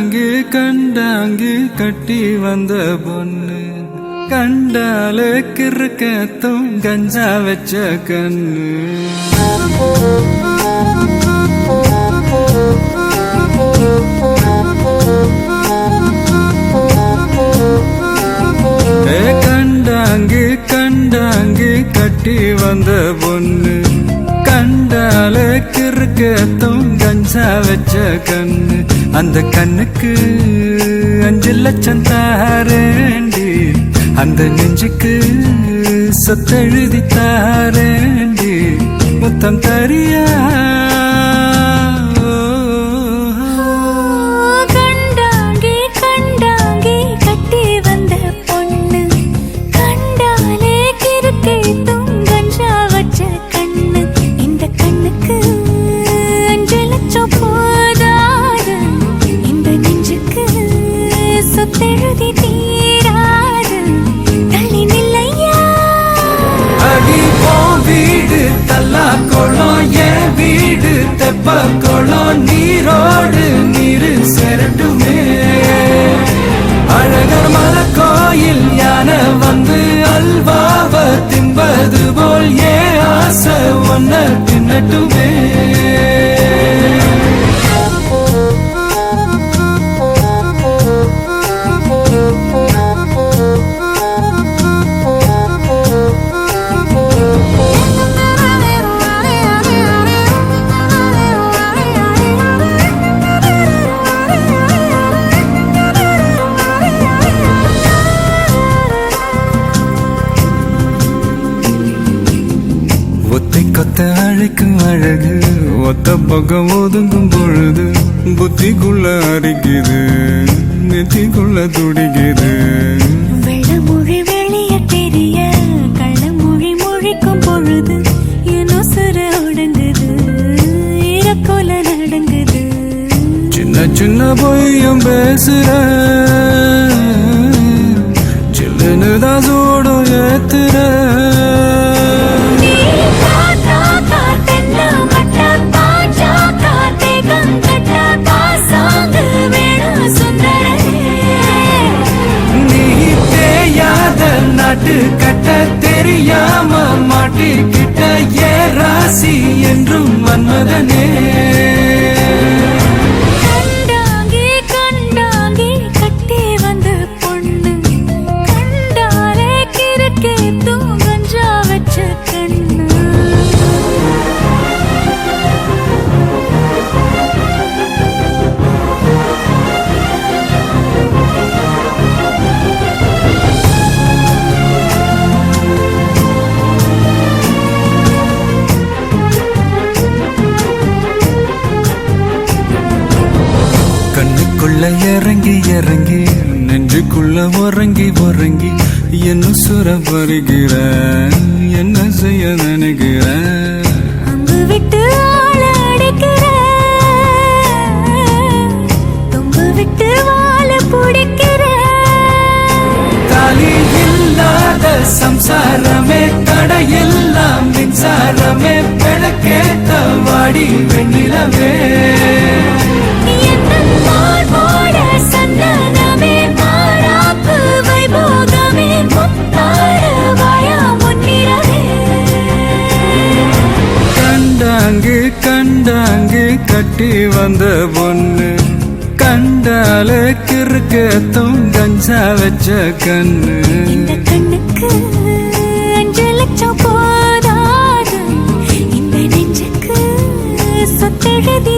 கண்டாங்கி கண்டாங்கி கட்டி வந்த பொண்ணு கண்டாலே கிறுக்கத்தும் கஞ்சா வச்ச கண்ணு கண்டாங்கி கண்டாங்கி கட்டி வந்த பொண்ணு கண்டாலே கிறுக்கத்தும் கஞ்சா வச்ச கண்ணு அந்த கண்ணுக்கு 5 லட்சம் தாரேண்டி அந்த நெஞ்சுக்கு சொத்தெழுதி தாரேண்டி முத்தம் தரியா குளம் நீரோடு நீரு செரட்டுமே அழகர் மலை கோயில் யானை வந்து அல்வாவ தின்பது போல் ஏ ஆசை ஒன்ன தின்னட்டுமே கொத்த அழைக்கும் அழகு ஒத்த பக்கம் ஒதுங்கும் பொழுது புத்திக்குள்ள அரிக்குது நெத்திக்குள்ள துடிக்குது வெள்ளமொழி வெளிய தெரிய கள்ளமொழி மொழிக்கும் பொழுது ஏனோ சிற உடங்குது இறக்கோல நடங்குது சின்ன சின்ன பொய்யும் பேசுற சில்லுன்னுதான் சூடும் ஏத்துற கட்ட தெரியாம மாட்டிக்கிட்ட ஏ ராசி என்றும் மன்மதனே கண்டாங்கி கண்டாங்கி கட்டி வந்த பொண்ணு கண்டாலே கிறுக்கே தூங்கஞ்சா வச்ச கண்ணு கண்ணுக்குள்ள இறங்கி இறங்கி நெஞ்சுக்குள்ள உறங்கி உறங்கி என்ன சுர பருகிற என்ன செய்ய நினைக்கிற அங்கு விட்டு ஆள அடிக்கிற தொங்கு விட்டு வாழ பிடிக்கிற தாலி இல்லாத சம்சாரமே தடையெல்லாம் மின்சாரமே பிழக்கேத்த வாடி வெண்ணிலவே கண்டாங்கி கண்டாங்கி கட்டி வந்த பொண்ணு கண்டாலே கிறுக்கத்தும் கஞ்சா வச்ச கண்ணு இந்த கண்ணுக்கு 5 லட்சம் போதாது இந்த நெஞ்சுக்கு சொத்தெழுதி